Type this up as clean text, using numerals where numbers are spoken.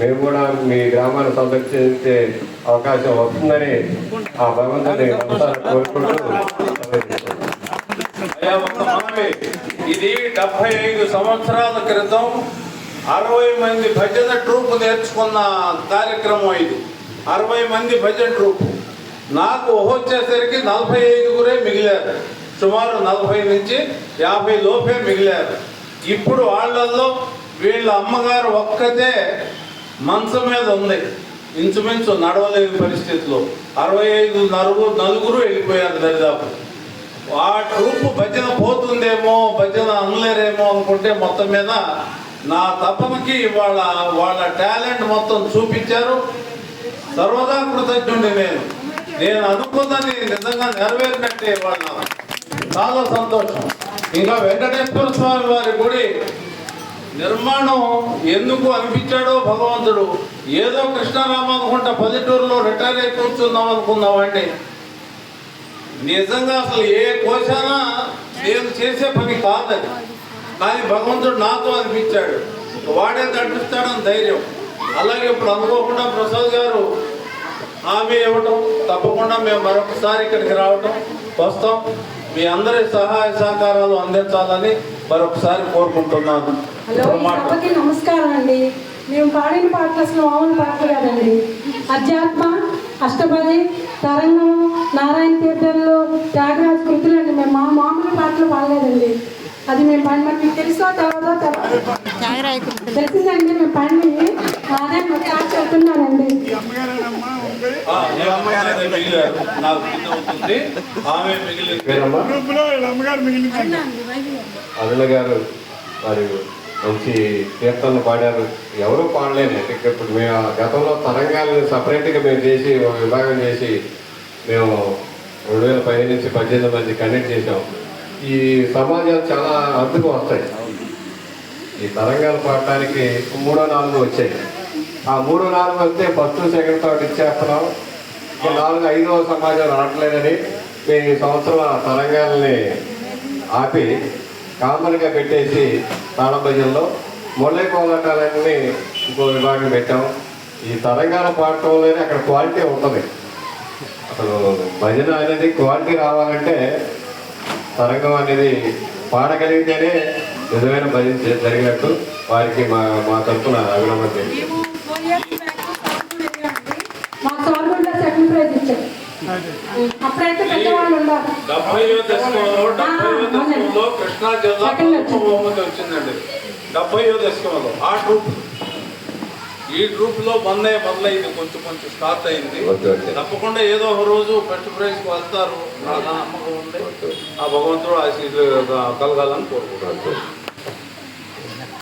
మేము కూడా మీ గ్రామాన్ని సందర్శించే అవకాశం వస్తుందని ఆ భగవంతుని కోరుకుంటూ ఇది 75 సంవత్సరాల క్రితం 60 మంది భజన ట్రూప్ నేర్చుకున్న కార్యక్రమం. ఇది 60 మంది భజన ట్రూప్. నాకు వచ్చేసరికి 45 మిగిలారు. సుమారు 40 నుంచి 50 లోపే మిగిలారు. ఇప్పుడు వాళ్ళల్లో వీళ్ళ అమ్మగారు ఒక్కతే మంచం మీద ఉంది, ఇంచుమించు నడవలేని పరిస్థితిలో. 65 నలుగురు వెళ్ళిపోయారు దరిదాపు. ఆ ట్రూప్ భజన పోతుందేమో, భజన అనలేరేమో అనుకుంటే మొత్తం మీద నా తపనకి వాళ్ళ టాలెంట్ మొత్తం చూపించారు. సర్వదా కృతజ్ఞుడి. నేను అనుకున్నది నిజంగా నెరవేరినట్టే. వాళ్ళ చాలా సంతోషం. ఇంకా వెంకటేశ్వర స్వామి వారి గుడి నిర్మాణం ఎందుకు అనిపించాడో భగవంతుడు. ఏదో కృష్ణారామ అనుకుంటా పల్లెటూరులో రిటైర్ అయి కూర్చుందాం అనుకున్నామండి. నిజంగా అసలు ఏ కోశానా నేను చేసే పని కాదని, కానీ భగవంతుడు నాతో అనిపించాడు. వాడే తగ్గిస్తాడని ధైర్యం. అలాగే ఇప్పుడు అనుకోకుండా ప్రసాద్ గారు హామీ ఇవ్వటం, తప్పకుండా మేము మరొకసారి ఇక్కడికి రావటం వస్తాం. మీ అందరి సహాయ సహకారాలు అందించాలని మరొకసారి కోరుకుంటున్నాను. నమస్కారం అండి. మేము పాడిన పాటలు అసలు మామూలు పాటలు కాదండి. అధ్యాత్మ, అష్టపది, తరంగం, నారాయణ తీర్థంలో త్యాగరాజ కృతులు అండి. మేము మామూలు పాటలు పాడలేదండి. అది మేము పాడి మీకు తెలుసో తర్వాత తెలిసిందండి. మేము పాడి అదే క్లాస్ చెప్తున్నానండి. అరుణ గారు మరియు మంచి కీర్తనలు పాడారు. ఎవరూ పాడలేదు. ఇప్పుడు మేము గతంలో తరంగాలను సపరేట్గా మేము చేసి విభాగం చేసి మేము 2015 నుంచి 18 మంది కండక్ట్ చేసాం. ఈ సమాజాలు చాలా అద్దుకు వస్తాయి. ఈ తరంగాలు పాడటానికి 3, 4 వచ్చాయి. ఆ 3, 4 వస్తే ఫస్ట్, సెకండ్, థర్డ్ ఇచ్చేస్తున్నాం. 4, 5వ సమాజం రావట్లేదని మేము ఈ సంవత్సరం ఆ తరంగాల్ని ఆపి కామన్గా పెట్టేసి తాళభజనలో మొళ్ళై కోలాటాలన్నీ ఇంకో విభాగం పెట్టాం. ఈ తరంగాలు పాడటంలోనే అక్కడ క్వాలిటీ ఉంటుంది. అసలు భజన అనేది క్వాలిటీ రావాలంటే తరంగం అనేది పాడగలిగితేనే నిజమైన భజన జరిగినట్టు. వారికి మా తరఫున అభినందన. అప్పుడైతే పెద్దవాళ్ళు ఉన్నారు. 70వ దశకంలో కృష్ణా జిల్లా బహుమతి వచ్చిందండి. 70వ దశకంలో ఆ ట్రూప్, ఈ ట్రూప్ లో మొదలైంది. కొంచెం స్టార్ట్ అయింది. తప్పకుండా ఏదో ఒక రోజు ఫస్ట్ ప్రైజ్ వస్తారు. నా నమ్మకం ఉంది. ఆ భగవంతుడు ఆశీస్సులు కలగాలని కోరుకుంటున్నాను.